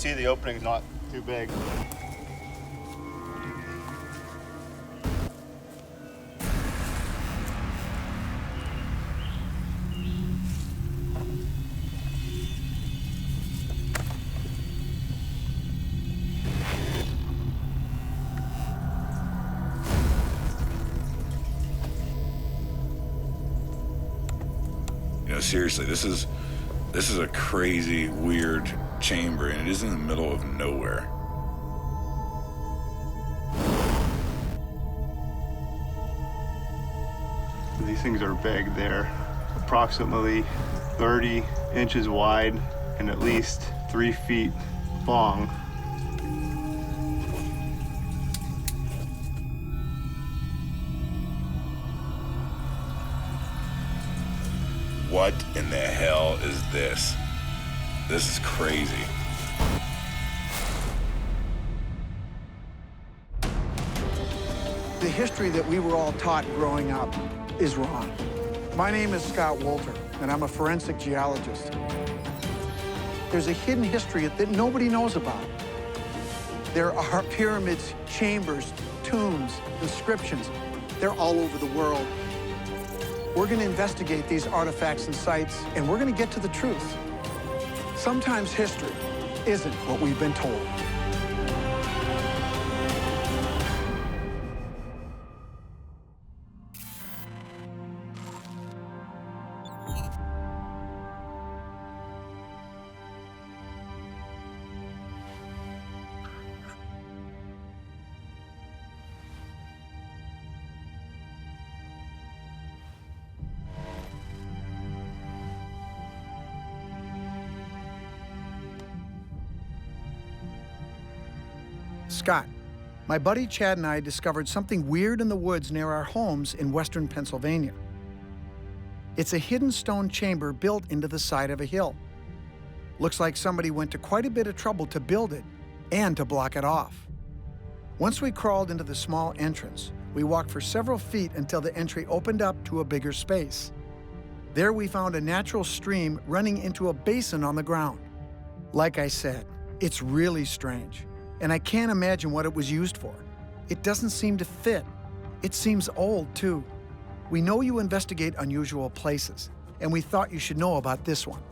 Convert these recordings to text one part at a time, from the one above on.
see the opening's not too big. You know, seriously, this is a crazy, weird chamber, and it is in the middle of nowhere. These things are big. They're approximately 30 inches wide and at least 3 feet long. What in the hell is this? This is crazy. The history that we were all taught growing up is wrong. My name is Scott Wolter, and I'm a forensic geologist. There's a hidden history that nobody knows about. There are pyramids, chambers, tombs, inscriptions. They're all over the world. We're going to investigate these artifacts and sites, and we're going to get to the truth. Sometimes history isn't what we've been told. Scott, my buddy Chad and I discovered something weird in the woods near our homes in western Pennsylvania. It's a hidden stone chamber built into the side of a hill. Looks like somebody went to quite a bit of trouble to build it and to block it off. Once we crawled into the small entrance, we walked for several feet until the entry opened up to a bigger space. There we found a natural stream running into a basin on the ground. Like I said, it's really strange. And I can't imagine what it was used for. It doesn't seem to fit. It seems old, too. We know you investigate unusual places, and we thought you should know about this one.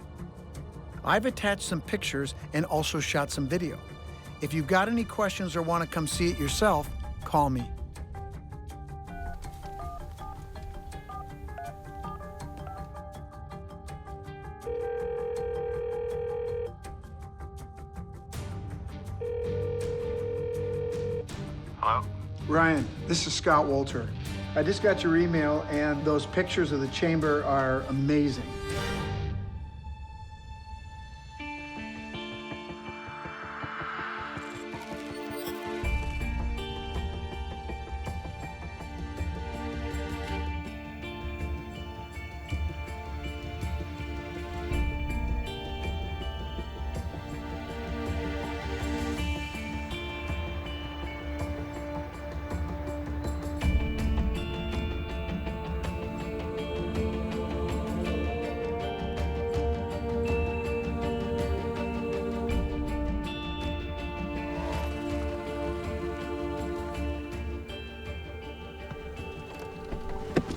I've attached some pictures and also shot some video. If you've got any questions or want to come see it yourself, call me. Hello? Ryan, this is Scott Wolter. I just got your email, and those pictures of the chamber are amazing.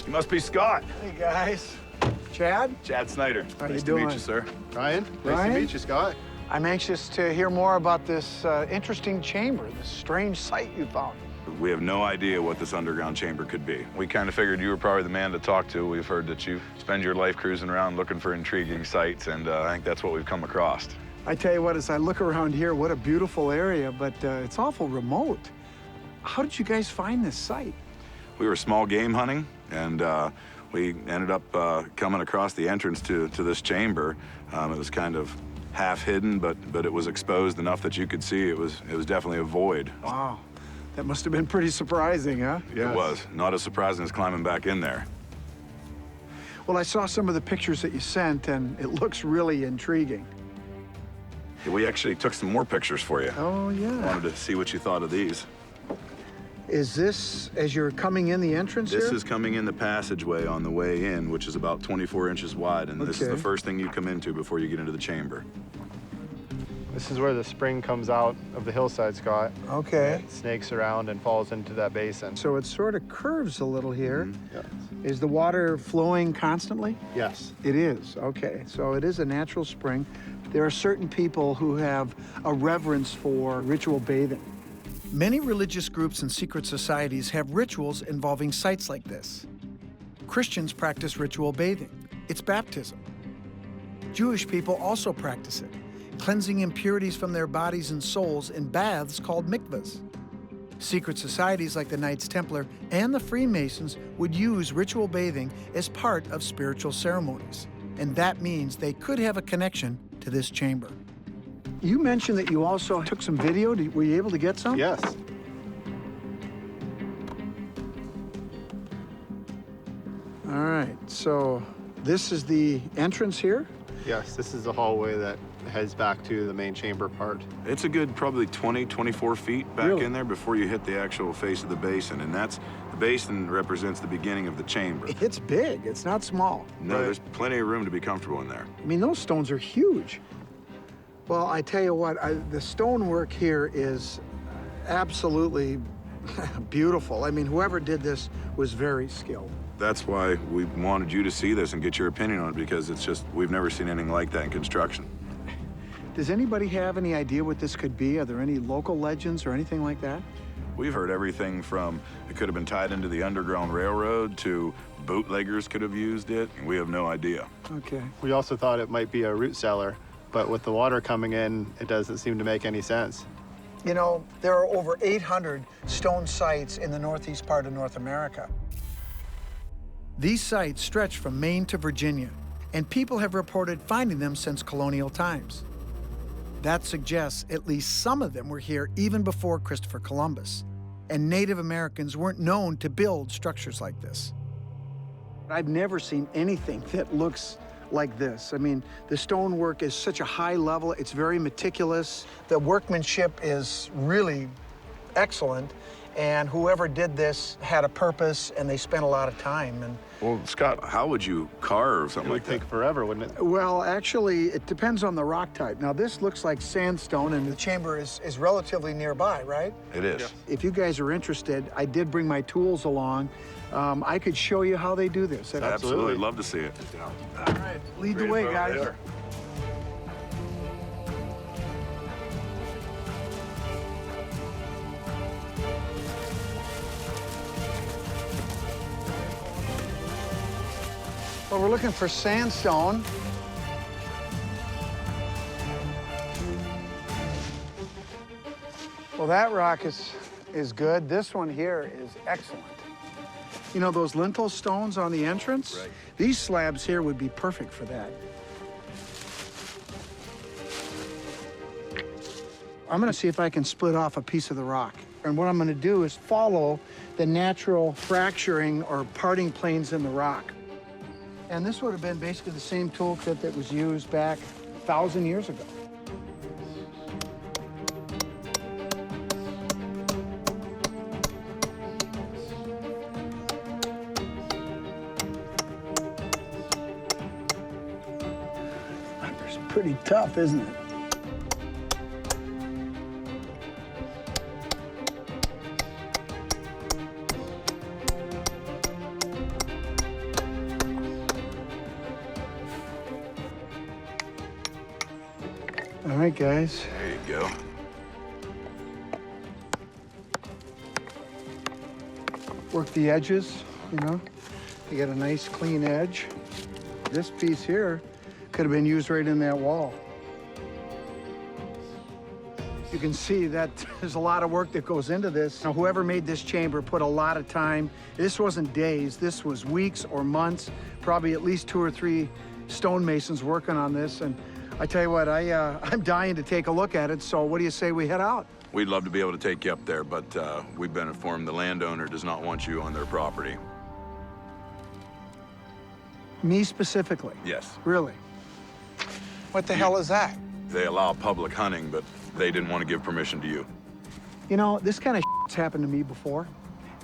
Must be Scott. Hey, guys. Chad? Chad Snyder. How you nice doing? to meet you, sir. Ryan? Nice Ryan? to meet you, Scott. I'm anxious to hear more about this interesting chamber, this strange site you found. We have no idea what this underground chamber could be. We kind of figured you were probably the man to talk to. We've heard that you spend your life cruising around looking for intriguing sites, and I think that's what we've come across. I tell you what, as I look around here, what a beautiful area, but it's awful remote. How did you guys find this site? We were small game hunting, and we ended up coming across the entrance to this chamber. It was kind of half hidden, but it was exposed enough that you could see it was definitely a void. Wow, that must have been pretty surprising, huh? Yes. It was. Not as surprising as climbing back in there. Well, I saw some of the pictures that you sent, and it looks really intriguing. We actually took some more pictures for you. Oh, yeah. Wanted to see what you thought of these. Is this as you're coming in the entrance This here? is coming in the passageway on the way in, which is about 24 inches wide, and this is Okay. the first thing you come into before you get into the chamber. This is where the spring comes out of the hillside, Scott. Okay. It snakes around and falls into that basin. So it sort of curves a little here. Yes. Is the water flowing constantly? Yes. It is, okay. So it is a natural spring. There are certain people who have a reverence for ritual bathing. Many religious groups and secret societies have rituals involving sites like this. Christians practice ritual bathing. It's baptism. Jewish people also practice it, cleansing impurities from their bodies and souls in baths called mikvahs. Secret societies like the Knights Templar and the Freemasons would use ritual bathing as part of spiritual ceremonies. And that means they could have a connection to this chamber. You mentioned that you also took some video. Were you able to get some? Yes. All right, so this is the entrance here? Yes, this is the hallway that heads back to the main chamber part. It's a good probably 20, 24 feet back Really? in there before you hit the actual face of the basin. And the basin represents the beginning of the chamber. It's big, it's not small. No, there's plenty of room to be comfortable in there. I mean, those stones are huge. Well, I tell you what, the stonework here is absolutely beautiful. I mean, whoever did this was very skilled. That's why we wanted you to see this and get your opinion on it, because it's just, we've never seen anything like that in construction. Does anybody have any idea what this could be? Are there any local legends or anything like that? We've heard everything from it could have been tied into the Underground Railroad to bootleggers could have used it. We have no idea. Okay. We also thought it might be a root cellar, but with the water coming in, it doesn't seem to make any sense. You know, there are over 800 stone sites in the northeast part of North America. These sites stretch from Maine to Virginia, and people have reported finding them since colonial times. That suggests at least some of them were here even before Christopher Columbus, and Native Americans weren't known to build structures like this. I've never seen anything that looks like this. I mean, the stonework is such a high level, it's very meticulous. The workmanship is really excellent, and whoever did this had a purpose, and they spent a lot of time. And Well, Scott, how would you carve something It like would take that? forever, wouldn't it? well, actually, it depends on the rock type. Now, this looks like sandstone, and the chamber is relatively nearby, right? It is. Yes. If you guys are interested, I did bring my tools along. I could show you how they do this. Absolutely. Love to see it. All right, lead the way, guys. Well, we're looking for sandstone. Well, that rock is good. This one here is excellent. You know those lintel stones on the entrance? Right. These slabs here would be perfect for that. I'm gonna see if I can split off a piece of the rock. And what I'm gonna do is follow the natural fracturing or parting planes in the rock. And this would have been basically the same toolkit that was used back 1,000 years ago. It's pretty tough, isn't it? All right, guys. There you go. Work the edges, you know, to get a nice clean edge. This piece here could have been used right in that wall. You can see that there's a lot of work that goes into this. Now, whoever made this chamber put a lot of time. This wasn't days, this was weeks or months, probably at least 2 or 3 stonemasons working on this. And I tell you what, I'm dying to take a look at it, so what do you say we head out? We'd love to be able to take you up there, but we've been informed the landowner does not want you on their property. Me specifically? Yes. Really? What the hell is that? They allow public hunting, but they didn't want to give permission to you. You know, this kind of shit's happened to me before,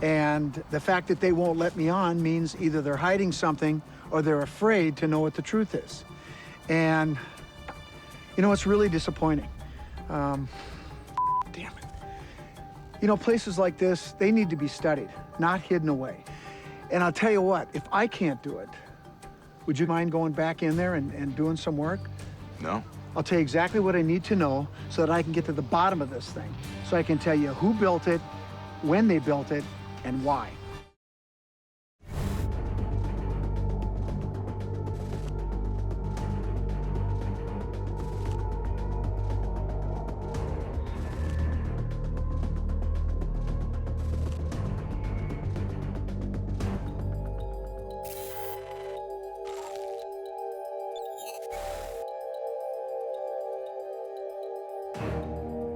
and the fact that they won't let me on means either they're hiding something or they're afraid to know what the truth is. And, you know, it's really disappointing. Damn it. You know, places like this, they need to be studied, not hidden away. And I'll tell you what, if I can't do it, would you mind going back in there and doing some work? No? I'll tell you exactly what I need to know so that I can get to the bottom of this thing. So I can tell you who built it, when they built it, and why.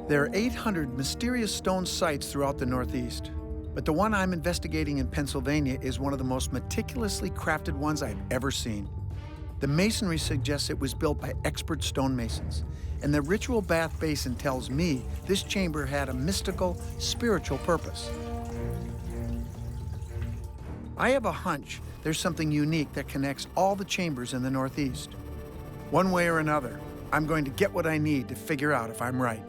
There are 800 mysterious stone sites throughout the Northeast, but the one I'm investigating in Pennsylvania is one of the most meticulously crafted ones I've ever seen. The masonry suggests it was built by expert stonemasons, and the ritual bath basin tells me this chamber had a mystical, spiritual purpose. I have a hunch there's something unique that connects all the chambers in the Northeast. One way or another, I'm going to get what I need to figure out if I'm right.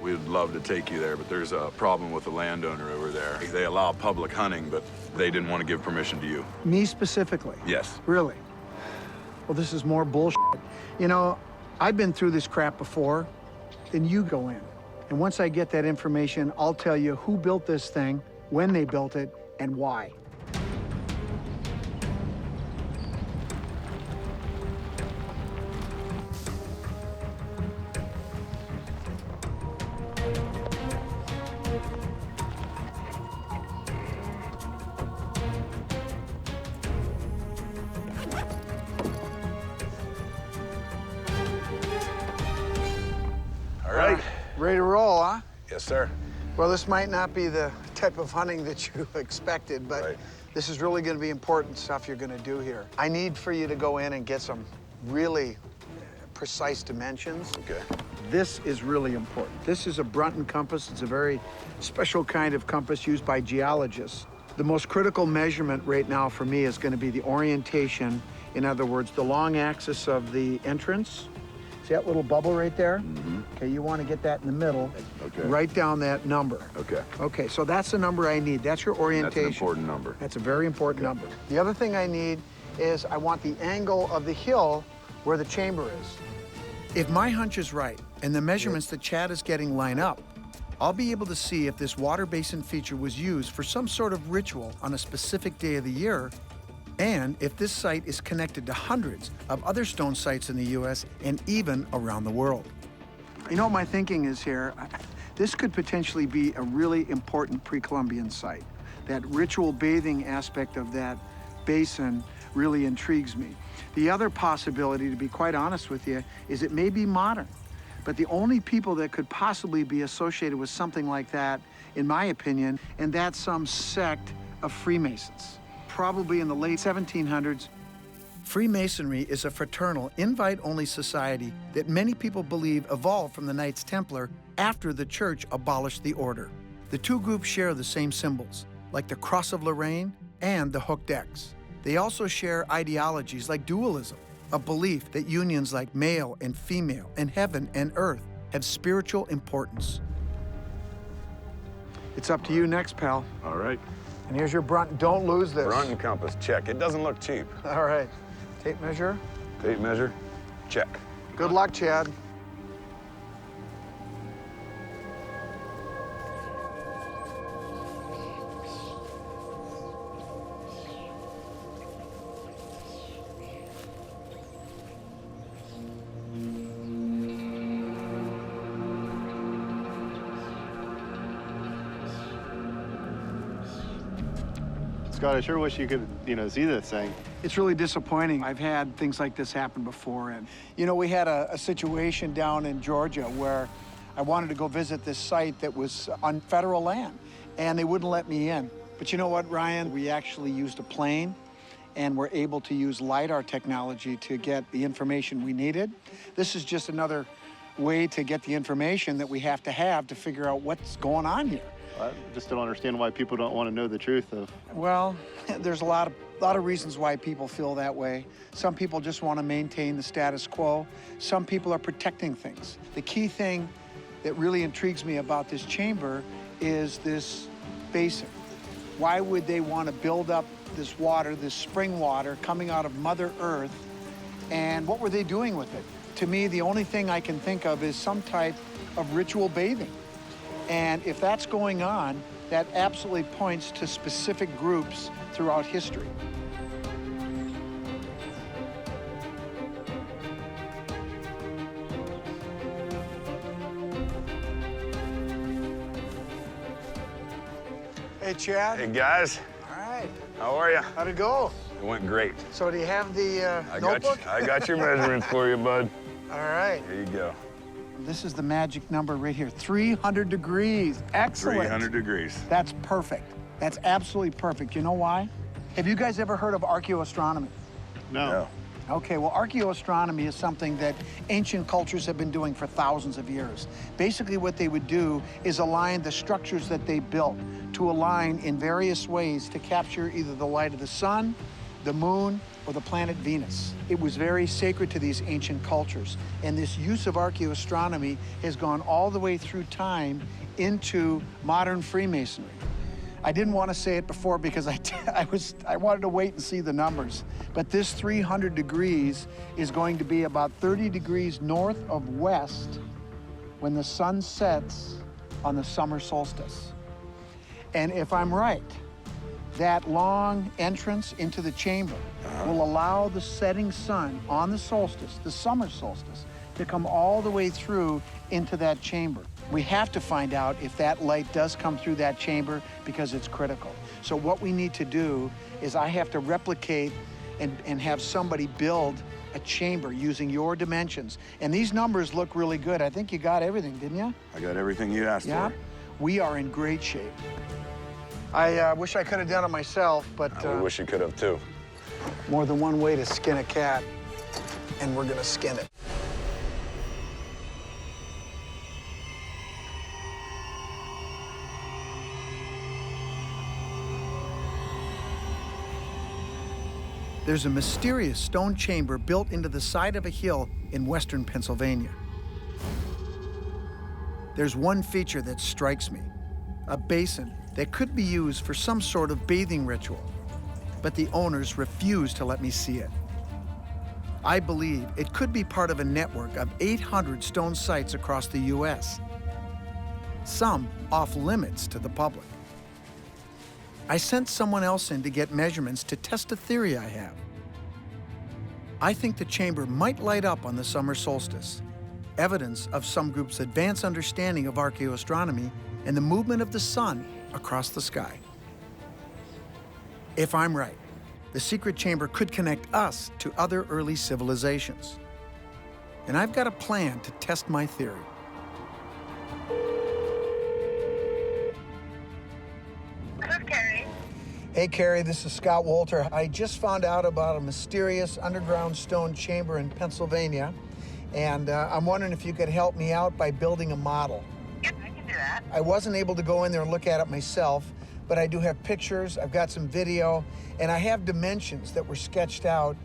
We'd love to take you there, but there's a problem with the landowner over there. They allow public hunting, but they didn't want to give permission to you. Me specifically? Yes. Really? Well, this is more bullshit. You know, I've been through this crap before, then you go in. And once I get that information, I'll tell you who built this thing, when they built it, and why. All right. Ready to roll, huh? Yes, sir. Well, this might not be the type of hunting that you expected, but Right. this is really going to be important stuff you're going to do here. I need for you to go in and get some really precise dimensions. Okay. This is really important. This is a Brunton compass. It's a very special kind of compass used by geologists. The most critical measurement right now for me is going to be the orientation. In other words, the long axis of the entrance. See that little bubble right there? Mm-hmm. Okay, you want to get that in the middle. Okay. Write down that number. Okay. Okay, so that's the number I need. That's your orientation. That's an important number. That's a very important number. The other thing I need is I want the angle of the hill where the chamber is. If my hunch is right and the measurements that Chad is getting line up, I'll be able to see if this water basin feature was used for some sort of ritual on a specific day of the year, and if this site is connected to hundreds of other stone sites in the U.S. and even around the world. You know what my thinking is here? This could potentially be a really important pre-Columbian site. That ritual bathing aspect of that basin really intrigues me. The other possibility, to be quite honest with you, is it may be modern. But the only people that could possibly be associated with something like that, in my opinion, and that's some sect of Freemasons. Probably in the late 1700s. Freemasonry is a fraternal, invite-only society that many people believe evolved from the Knights Templar after the church abolished the order. The two groups share the same symbols, like the Cross of Lorraine and the hooked X. They also share ideologies like dualism, a belief that unions like male and female and heaven and earth have spiritual importance. It's up to you next, pal. All right. And here's your Brunton. Don't lose this. Brunton compass, check. It doesn't look cheap. All right. Tape measure. Tape measure, check. Good luck, Chad. Scott, I sure wish you could, see this thing. It's really disappointing. I've had things like this happen before. And, we had a situation down in Georgia where I wanted to go visit this site that was on federal land, and they wouldn't let me in. But you know what, Ryan? We actually used a plane, and were able to use LiDAR technology to get the information we needed. This is just another way to get the information that we have to figure out what's going on here. I just don't understand why people don't want to know the truth of. Well, there's a lot of reasons why people feel that way. Some people just want to maintain the status quo. Some people are protecting things. The key thing that really intrigues me about this chamber is this basin. Why would they want to build up this water, this spring water coming out of Mother Earth, and what were they doing with it? To me, the only thing I can think of is some type of ritual bathing. And if that's going on, that absolutely points to specific groups throughout history. Hey, Chad. Hey, guys. All right. How are you? How'd it go? It went great. So do you have the notebook? I got your measurements for you, bud. All right. Here you go. This is the magic number right here, 300 degrees. Excellent. 300 degrees. That's perfect. That's absolutely perfect. You know why? Have you guys ever heard of archaeoastronomy? No. Okay, well, archaeoastronomy is something that ancient cultures have been doing for thousands of years. Basically, what they would do is align the structures that they built to align in various ways to capture either the light of the sun, the moon, or the planet Venus. It was very sacred to these ancient cultures, and this use of archaeoastronomy has gone all the way through time into modern Freemasonry. I didn't want to say it before because I wanted to wait and see the numbers, but this 300 degrees is going to be about 30 degrees north of west when the sun sets on the summer solstice. And if I'm right, that long entrance into the chamber will allow the setting sun on the solstice, the summer solstice, to come all the way through into that chamber. We have to find out if that light does come through that chamber because it's critical. So what we need to do is I have to replicate and have somebody build a chamber using your dimensions. And these numbers look really good. I think you got everything, didn't you? I got everything you asked Yeah? for. We are in great shape. I wish I could have done it myself, but I wish you could have, too. more than one way to skin a cat, and we're gonna skin it. There's a mysterious stone chamber built into the side of a hill in western Pennsylvania. There's one feature that strikes me, a basin that could be used for some sort of bathing ritual, but the owners refuse to let me see it. I believe it could be part of a network of 800 stone sites across the U.S., some off limits to the public. I sent someone else in to get measurements to test a theory I have. I think the chamber might light up on the summer solstice, evidence of some group's advanced understanding of archaeoastronomy and the movement of the sun across the sky. If I'm right, the secret chamber could connect us to other early civilizations. And I've got a plan to test my theory. This is Carrie. Hey, Carrie, this is Scott Wolter. I just found out about a mysterious underground stone chamber in Pennsylvania, and I'm wondering if you could help me out by building a model. Yep, I can do that. I wasn't able to go in there and look at it myself, but I do have pictures, I've got some video, and I have dimensions that were sketched out.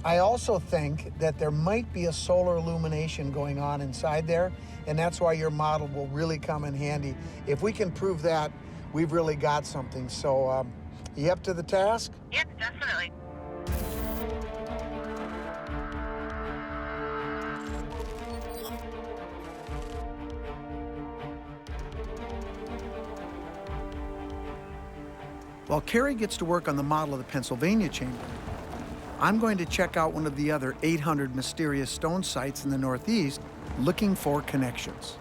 I also think that there might be a solar illumination going on inside there, and that's why your model will really come in handy. If we can prove that, we've really got something. So, you up to the task? Yep, definitely. While Carrie gets to work on the model of the Pennsylvania chamber, I'm going to check out one of the other 800 mysterious stone sites in the Northeast, looking for connections.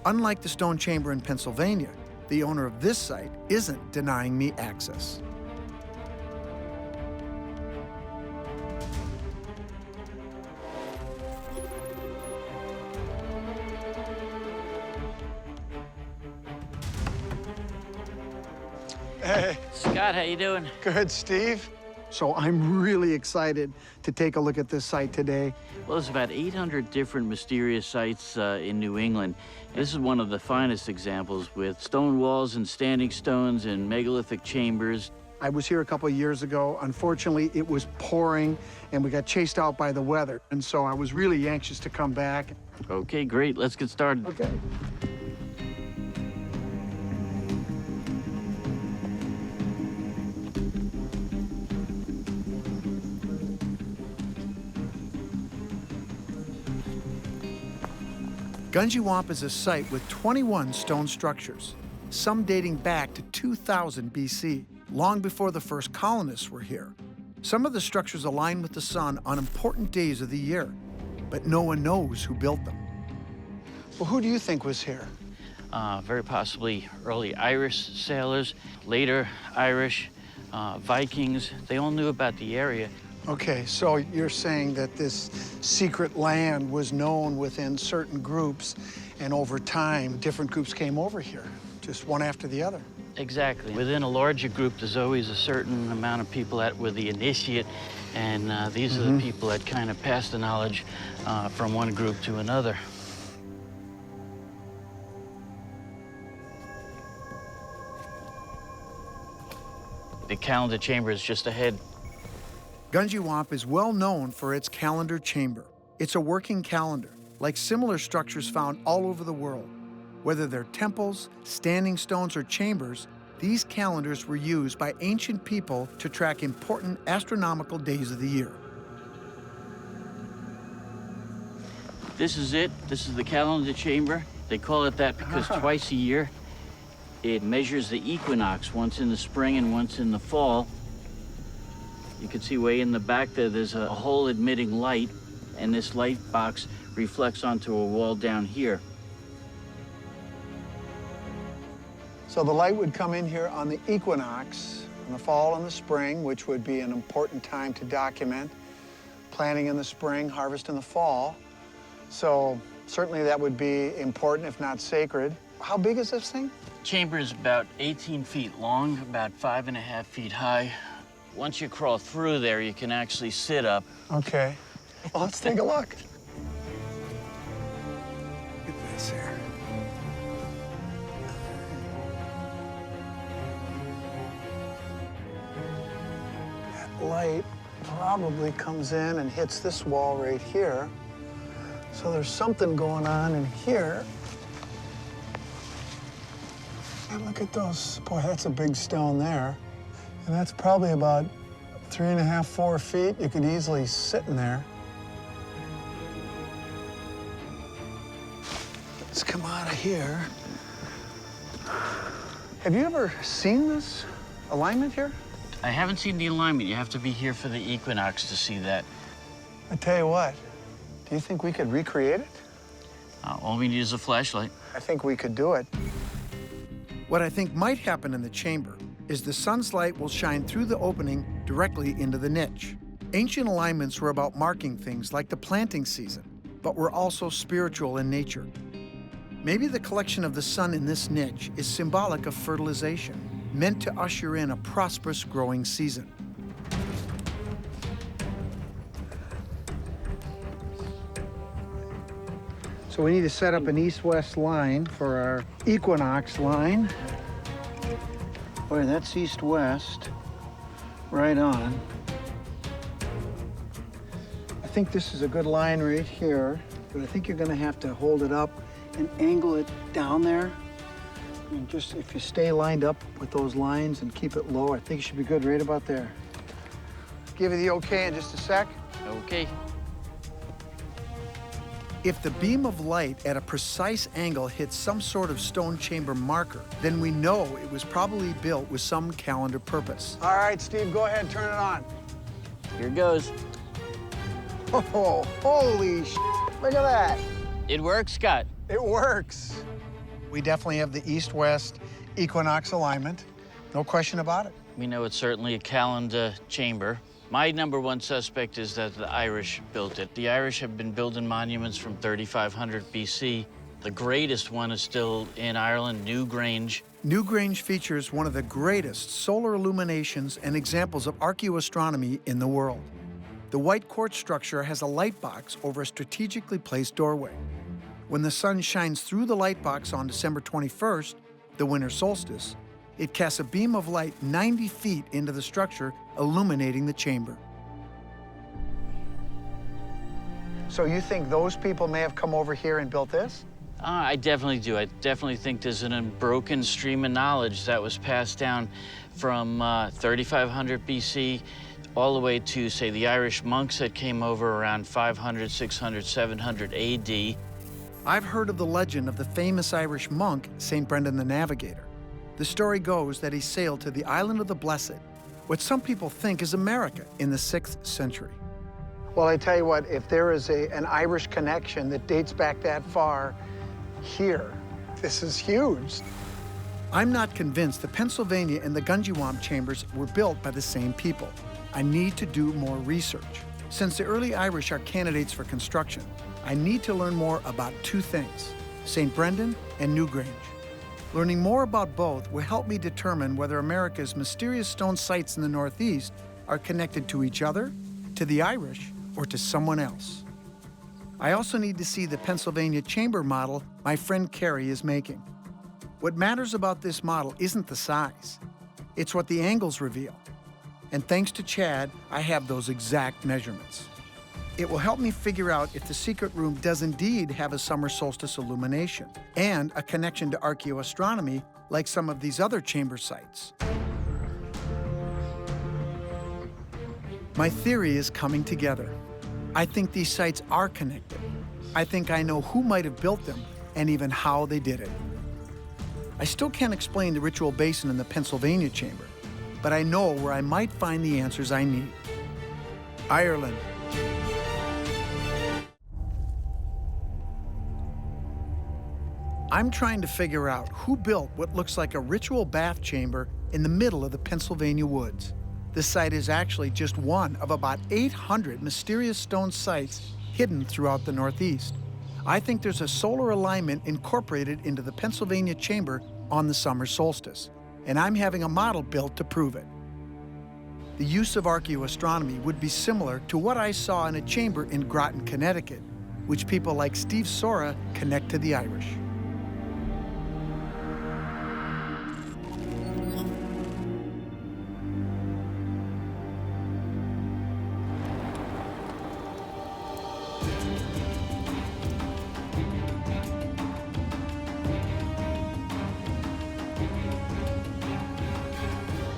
Unlike the stone chamber in Pennsylvania, the owner of this site isn't denying me access. Hey, Scott, how you doing? good, Steve. So I'm really excited to take a look at this site today. Well, there's about 800 different mysterious sites in New England. This is one of the finest examples with stone walls and standing stones and megalithic chambers. I was here a couple of years ago. Unfortunately, it was pouring and we got chased out by the weather. And so I was really anxious to come back. Okay, great. Let's get started. Okay. Gunjiwamp is a site with 21 stone structures, some dating back to 2000 BC, long before the first colonists were here. Some of the structures align with the sun on important days of the year, but no one knows who built them. Well, who do you think was here? Very possibly early Irish sailors, later Irish, Vikings. They all knew about the area. Okay, so you're saying that this secret land was known within certain groups, and over time, different groups came over here, just one after the other. Exactly. Within a larger group, there's always a certain amount of people that were the initiate, and these are the people that kind of pass the knowledge from one group to another. The calendar chamber is just ahead. Gungywamp is well known for its calendar chamber. It's a working calendar, like similar structures found all over the world. Whether they're temples, standing stones, or chambers, these calendars were used by ancient people to track important astronomical days of the year. This is it. This is the calendar chamber. They call it that because twice a year it measures the equinox, once in the spring and once in the fall. You can see way in the back there, there's a hole admitting light, and this light box reflects onto a wall down here. So the light would come in here on the equinox, in the fall and the spring, which would be an important time to document. Planting in the spring, harvest in the fall. So certainly that would be important, if not sacred. How big is this thing? Chamber is about 18 feet long, about 5.5 feet high. Once you crawl through there, you can actually sit up. Okay. Well, let's take a look. Look at this here. That light probably comes in and hits this wall right here. So there's something going on in here. And look at those. Boy, that's a big stone there. And that's probably about 3.5, 4 feet. You could easily sit in there. Let's come out of here. Have you ever seen this alignment here? I haven't seen the alignment. You have to be here for the equinox to see that. I tell you what, do you think we could recreate it? All we need is a flashlight. I think we could do it. What I think might happen in the chamber is the sun's light will shine through the opening directly into the niche. Ancient alignments were about marking things like the planting season, but were also spiritual in nature. Maybe the collection of the sun in this niche is symbolic of fertilization, meant to usher in a prosperous growing season. So we need to set up an east-west line for our equinox line. Boy, that's east-west, right on. I think this is a good line right here, but I think you're gonna have to hold it up and angle it down there. And just, if you stay lined up with those lines and keep it low, I think it should be good right about there. Give you the okay in just a sec. Okay. If the beam of light at a precise angle hits some sort of stone chamber marker, then we know it was probably built with some calendar purpose. All right, Steve, go ahead, turn it on. Here goes. Oh, holy sh**, look at that. It works, Scott. It works. We definitely have the east-west equinox alignment. No question about it. We know it's certainly a calendar chamber. My #1 suspect is that the Irish built it. The Irish have been building monuments from 3500 BC. The greatest one is still in Ireland, Newgrange. Newgrange features one of the greatest solar illuminations and examples of archaeoastronomy in the world. The white quartz structure has a light box over a strategically placed doorway. When the sun shines through the light box on December 21st, the winter solstice, it casts a beam of light 90 feet into the structure, illuminating the chamber. So you think those people may have come over here and built this? I definitely do. I definitely think there's an unbroken stream of knowledge that was passed down from 3500 BC all the way to, say, the Irish monks that came over around 500, 600, 700 AD. I've heard of the legend of the famous Irish monk, St. Brendan the Navigator. The story goes that he sailed to the island of the Blessed, what some people think is America, in the 6th century. Well, I tell you what, if there is an Irish connection that dates back that far here, this is huge. I'm not convinced the Pennsylvania and the Gunjiwamp chambers were built by the same people. I need to do more research. Since the early Irish are candidates for construction, I need to learn more about two things, St. Brendan and Newgrange. Learning more about both will help me determine whether America's mysterious stone sites in the Northeast are connected to each other, to the Irish, or to someone else. I also need to see the Pennsylvania chamber model my friend Carrie is making. What matters about this model isn't the size, it's what the angles reveal. And thanks to Chad, I have those exact measurements. It will help me figure out if the secret room does indeed have a summer solstice illumination and a connection to archaeoastronomy like some of these other chamber sites. My theory is coming together. I think these sites are connected. I think I know who might have built them and even how they did it. I still can't explain the ritual basin in the Pennsylvania chamber, but I know where I might find the answers I need. Ireland. I'm trying to figure out who built what looks like a ritual bath chamber in the middle of the Pennsylvania woods. This site is actually just one of about 800 mysterious stone sites hidden throughout the Northeast. I think there's a solar alignment incorporated into the Pennsylvania chamber on the summer solstice, and I'm having a model built to prove it. The use of archaeoastronomy would be similar to what I saw in a chamber in Groton, Connecticut, which people like Steve Sora connect to the Irish.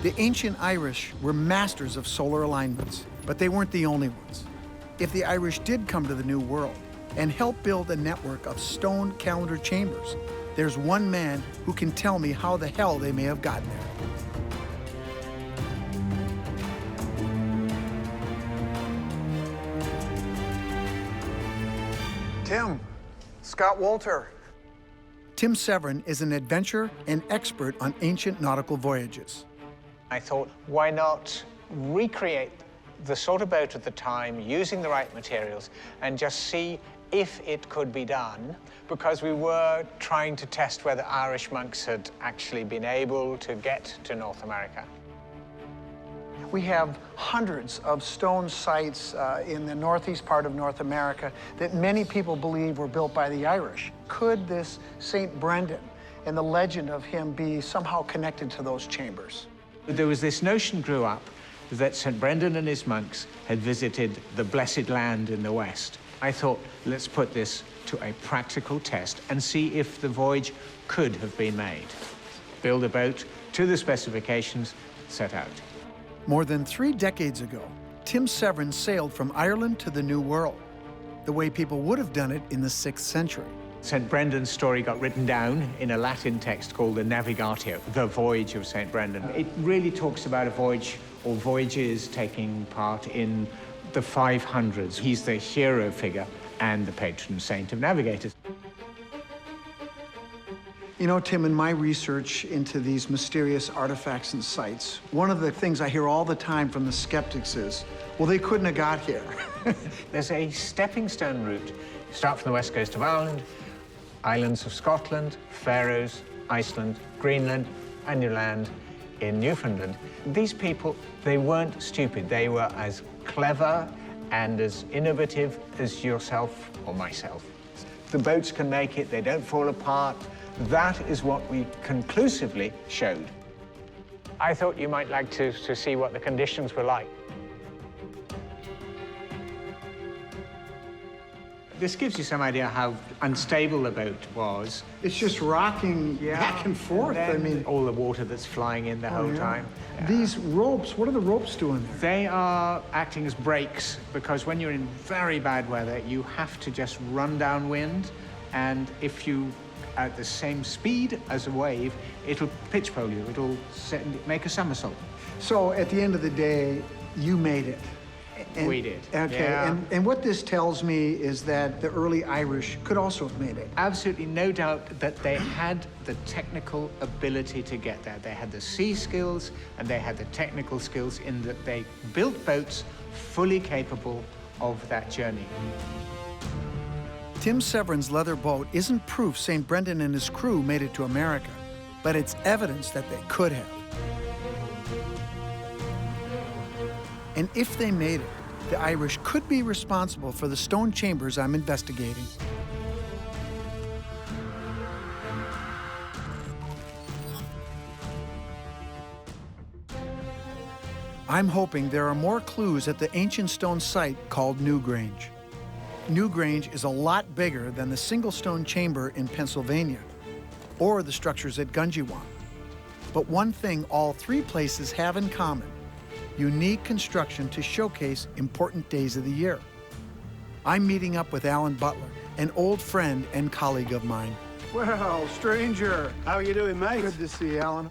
The ancient Irish were masters of solar alignments, but they weren't the only ones. If the Irish did come to the New World and help build a network of stone calendar chambers, there's one man who can tell me how the hell they may have gotten there. Tim, Scott Wolter. Tim Severin is an adventurer and expert on ancient nautical voyages. I thought, why not recreate the sort of boat at the time using the right materials and just see if it could be done, because we were trying to test whether Irish monks had actually been able to get to North America. We have hundreds of stone sites in the northeast part of North America that many people believe were built by the Irish. Could this St. Brendan and the legend of him be somehow connected to those chambers? There was this notion grew up that St. Brendan and his monks had visited the Blessed Land in the West. I thought, let's put this to a practical test and see if the voyage could have been made. Build a boat to the specifications set out. More than 3 decades ago, Tim Severin sailed from Ireland to the New World, the way people would have done it in the 6th century. St. Brendan's story got written down in a Latin text called the Navigator, the voyage of St. Brendan. It really talks about a voyage or voyages taking part in the 500s. He's the hero figure and the patron saint of navigators. You know, Tim, in my research into these mysterious artifacts and sites, one of the things I hear all the time from the skeptics is, well, they couldn't have got here. There's a stepping stone route. You start from the west coast of Ireland, islands of Scotland, Faroes, Iceland, Greenland, and you land in Newfoundland. These people, they weren't stupid. They were as clever and as innovative as yourself or myself. The boats can make it, they don't fall apart. That is what we conclusively showed. I thought you might like to see what the conditions were like. This gives you some idea how unstable the boat was. It's just rocking back and forth. And I mean, all the water that's flying in the whole time. Yeah. These ropes, what are the ropes doing there? They are acting as brakes, because when you're in very bad weather, you have to just run downwind, and if you at the same speed as a wave, it'll pitch pole you. It'll make a somersault. So at the end of the day, you made it. And, we did. Okay, Yeah. and what this tells me is that the early Irish could also have made it. Absolutely no doubt that they had the technical ability to get there. They had the sea skills and they had the technical skills in that they built boats fully capable of that journey. Tim Severin's leather boat isn't proof St. Brendan and his crew made it to America, but it's evidence that they could have. And if they made it, the Irish could be responsible for the stone chambers I'm investigating. I'm hoping there are more clues at the ancient stone site called Newgrange. Newgrange is a lot bigger than the single stone chamber in Pennsylvania or the structures at Gunjiwamp. But one thing all three places have in common: unique construction to showcase important days of the year. I'm meeting up with Alan Butler, an old friend and colleague of mine. Well, stranger. How are you doing, mate? Good to see you, Alan.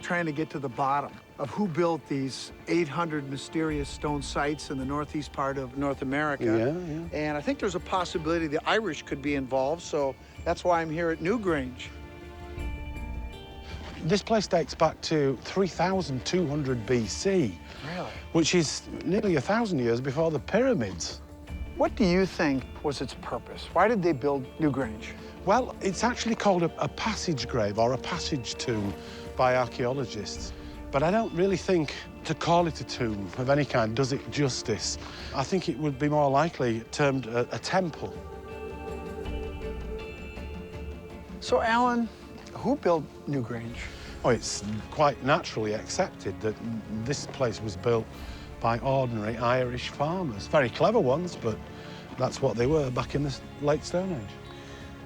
Trying to get to the bottom of who built these 800 mysterious stone sites in the northeast part of North America. Yeah. And I think there's a possibility the Irish could be involved, so that's why I'm here at Newgrange. This place dates back to 3,200 BC. Really? Which is nearly 1,000 years before the pyramids. What do you think was its purpose? Why did they build Newgrange? Well, it's actually called a passage grave or a passage tomb by archaeologists. But I don't really think to call it a tomb of any kind does it justice. I think it would be more likely termed a temple. So, Alan, who built Newgrange? Oh, it's quite naturally accepted that this place was built by ordinary Irish farmers. Very clever ones, but that's what they were back in the late Stone Age.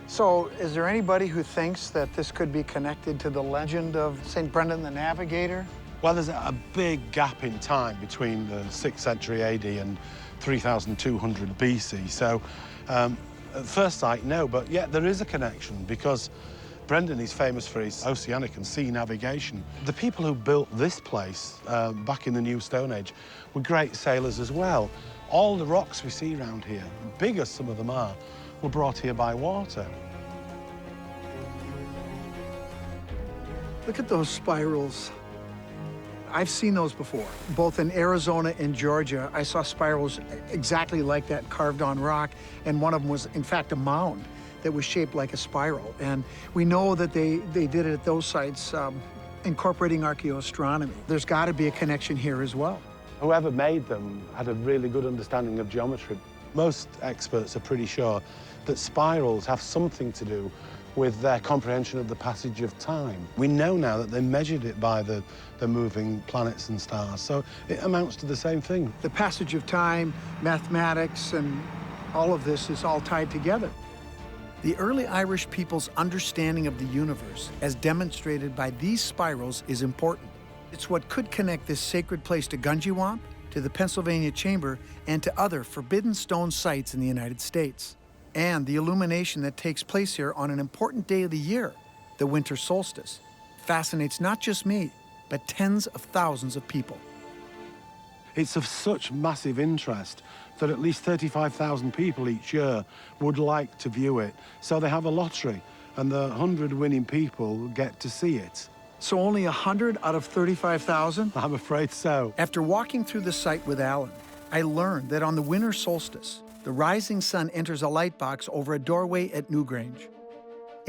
So, is there anybody who thinks that this could be connected to the legend of St. Brendan the Navigator? Well, there's a big gap in time between the 6th century AD and 3,200 BC. So, at first sight, no, but yet there is a connection because Brendan is famous for his oceanic and sea navigation. The people who built this place back in the New Stone Age were great sailors as well. All the rocks we see around here, big as some of them are, were brought here by water. Look at those spirals. I've seen those before. Both in Arizona and Georgia, I saw spirals exactly like that carved on rock, and one of them was, in fact, a mound that was shaped like a spiral. And we know that they did it at those sites, incorporating archaeoastronomy. There's got to be a connection here as well. Whoever made them had a really good understanding of geometry. Most experts are pretty sure that spirals have something to do with their comprehension of the passage of time. We know now that they measured it by the moving planets and stars, so it amounts to the same thing. The passage of time, mathematics, and all of this is all tied together. The early Irish people's understanding of the universe, as demonstrated by these spirals, is important. It's what could connect this sacred place to Gunjiwamp, to the Pennsylvania Chamber, and to other forbidden stone sites in the United States. And the illumination that takes place here on an important day of the year, the winter solstice, fascinates not just me, but tens of thousands of people. It's of such massive interest that at least 35,000 people each year would like to view it. So they have a lottery, and the 100 winning people get to see it. So only 100 out of 35,000? I'm afraid so. After walking through the site with Alan, I learned that on the winter solstice, the rising sun enters a light box over a doorway at Newgrange.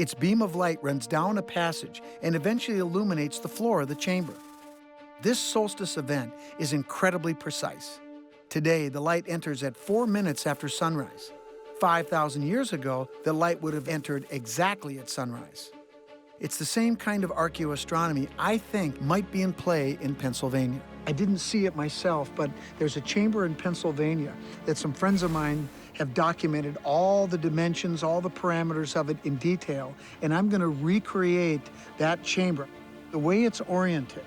Its beam of light runs down a passage and eventually illuminates the floor of the chamber. This solstice event is incredibly precise. Today, the light enters at 4 minutes after sunrise. 5,000 years ago, the light would have entered exactly at sunrise. It's the same kind of archaeoastronomy I think might be in play in Pennsylvania. I didn't see it myself, but there's a chamber in Pennsylvania that some friends of mine have documented all the dimensions, all the parameters of it in detail, and I'm gonna recreate that chamber. The way it's oriented,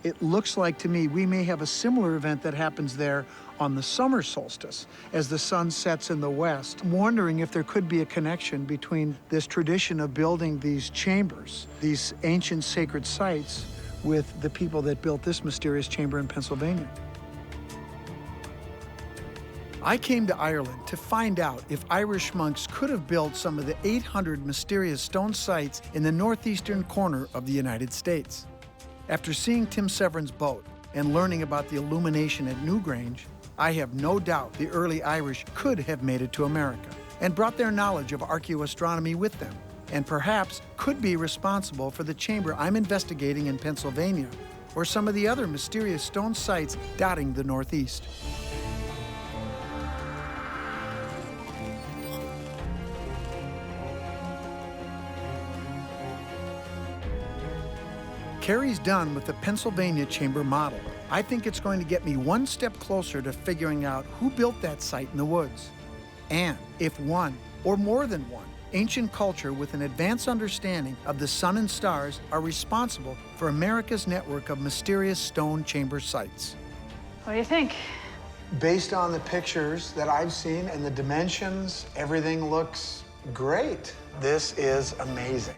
it looks like to me we may have a similar event that happens there on the summer solstice as the sun sets in the west. I'm wondering if there could be a connection between this tradition of building these chambers, these ancient sacred sites, with the people that built this mysterious chamber in Pennsylvania. I came to Ireland to find out if Irish monks could have built some of the 800 mysterious stone sites in the northeastern corner of the United States. After seeing Tim Severin's boat and learning about the illumination at Newgrange, I have no doubt the early Irish could have made it to America and brought their knowledge of archaeoastronomy with them, and perhaps could be responsible for the chamber I'm investigating in Pennsylvania or some of the other mysterious stone sites dotting the Northeast. Carrie's done with the Pennsylvania chamber model. I think it's going to get me one step closer to figuring out who built that site in the woods, and if one, or more than one, ancient culture with an advanced understanding of the sun and stars are responsible for America's network of mysterious stone chamber sites. What do you think? Based on the pictures that I've seen and the dimensions, everything looks great. This is amazing.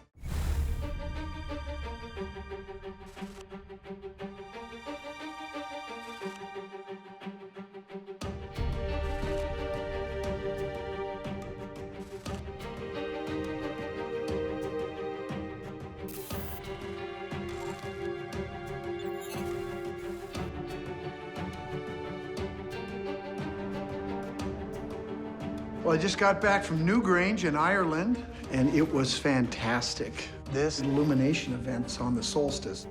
Well, I just got back from Newgrange in Ireland, and it was fantastic. This illumination event's on the solstice.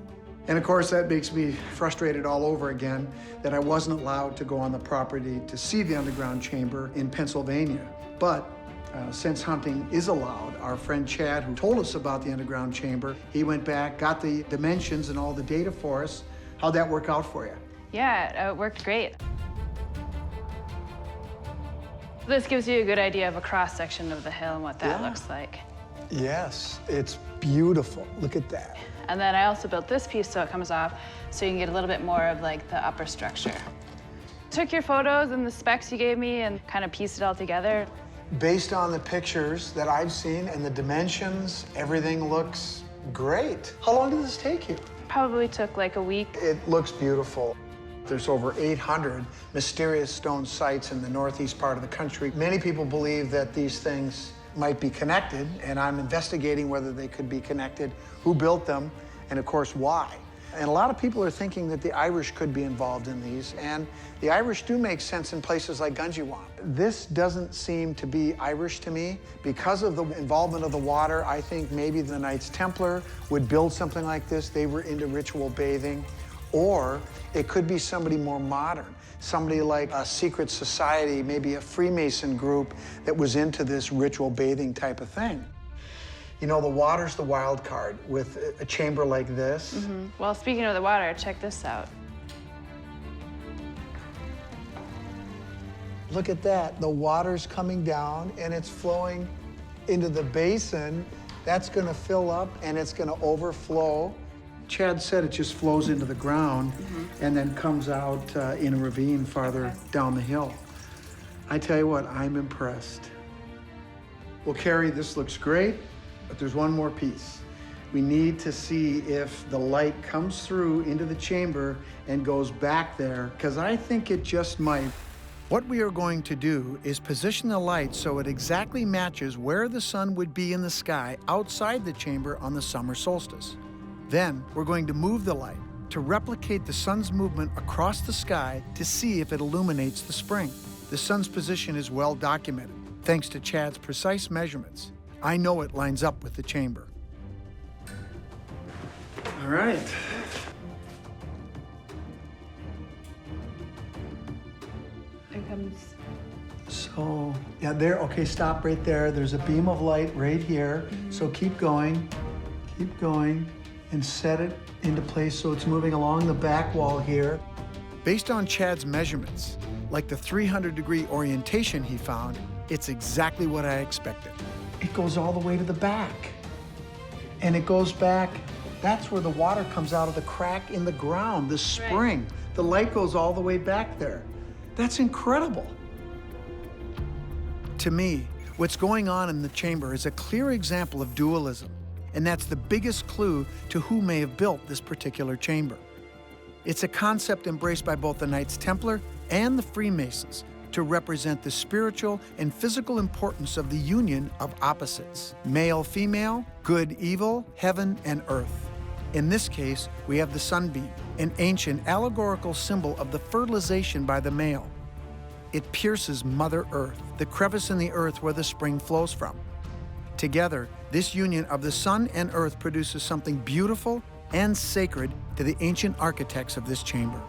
And of course, that makes me frustrated all over again that I wasn't allowed to go on the property to see the underground chamber in Pennsylvania. But since hunting is allowed, our friend Chad, who told us about the underground chamber, he went back, got the dimensions and all the data for us. How'd that work out for you? Yeah, it worked great. This gives you a good idea of a cross-section of the hill and what that looks like. Yes, it's beautiful. Look at that. And then I also built this piece so it comes off so you can get a little bit more of like the upper structure. Took your photos and the specs you gave me and kind of pieced it all together. Based on the pictures that I've seen and the dimensions, everything looks great. How long did this take you? Probably took like a week. It looks beautiful. There's over 800 mysterious stone sites in the northeast part of the country. Many people believe that these things might be connected, and I'm investigating whether they could be connected, who built them, and of course, why. And a lot of people are thinking that the Irish could be involved in these, and the Irish do make sense in places like Gunjiwamp. This doesn't seem to be Irish to me. Because of the involvement of the water, I think maybe the Knights Templar would build something like this. They were into ritual bathing. Or it could be somebody more modern, somebody like a secret society, maybe a Freemason group that was into this ritual bathing type of thing. You know, the water's the wild card with a chamber like this. Mm-hmm. Well, speaking of the water, check this out. Look at that. The water's coming down and it's flowing into the basin. That's gonna fill up and it's gonna overflow. Chad said it just flows into the ground and then comes out in a ravine farther down the hill. I tell you what, I'm impressed. Well, Carrie, this looks great, but there's one more piece. We need to see if the light comes through into the chamber and goes back there, because I think it just might. What we are going to do is position the light so it exactly matches where the sun would be in the sky outside the chamber on the summer solstice. Then we're going to move the light to replicate the sun's movement across the sky to see if it illuminates the spring. The sun's position is well documented, thanks to Chad's precise measurements. I know it lines up with the chamber. All right. Here comes. So, yeah, there, okay, stop right there. There's a beam of light right here. So keep going, and set it into place so it's moving along the back wall here. Based on Chad's measurements, like the 300-degree orientation he found, it's exactly what I expected. It goes all the way to the back. And it goes back, that's where the water comes out of the crack in the ground, the spring. Right. The light goes all the way back there. That's incredible. To me, what's going on in the chamber is a clear example of dualism, and that's the biggest clue to who may have built this particular chamber. It's a concept embraced by both the Knights Templar and the Freemasons to represent the spiritual and physical importance of the union of opposites, male-female, good-evil, heaven and earth. In this case, we have the sunbeam, an ancient allegorical symbol of the fertilization by the male. It pierces Mother Earth, the crevice in the earth where the spring flows from. Together, this union of the sun and earth produces something beautiful and sacred to the ancient architects of this chamber.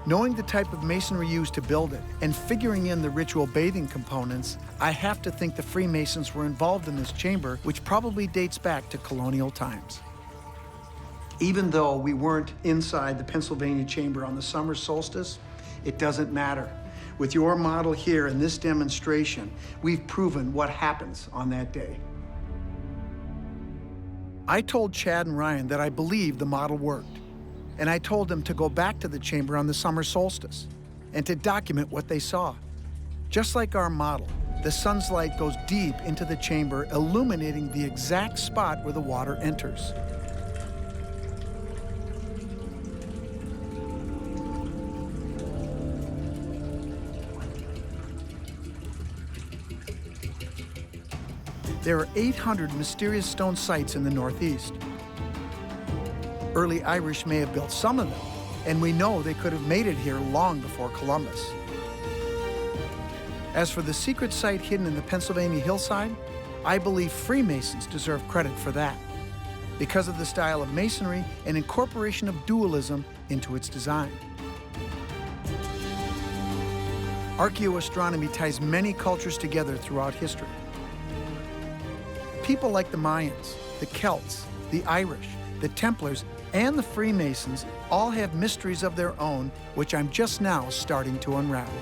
Knowing the type of masonry used to build it and figuring in the ritual bathing components, I have to think the Freemasons were involved in this chamber, which probably dates back to colonial times. Even though we weren't inside the Pennsylvania chamber on the summer solstice, it doesn't matter. With your model here in this demonstration, we've proven what happens on that day. I told Chad and Ryan that I believed the model worked, and I told them to go back to the chamber on the summer solstice and to document what they saw. Just like our model, the sun's light goes deep into the chamber, illuminating the exact spot where the water enters. There are 800 mysterious stone sites in the Northeast. Early Irish may have built some of them, and we know they could have made it here long before Columbus. As for the secret site hidden in the Pennsylvania hillside, I believe Freemasons deserve credit for that, because of the style of masonry and incorporation of dualism into its design. Archaeoastronomy ties many cultures together throughout history. People like the Mayans, the Celts, the Irish, the Templars, and the Freemasons all have mysteries of their own, which I'm just now starting to unravel.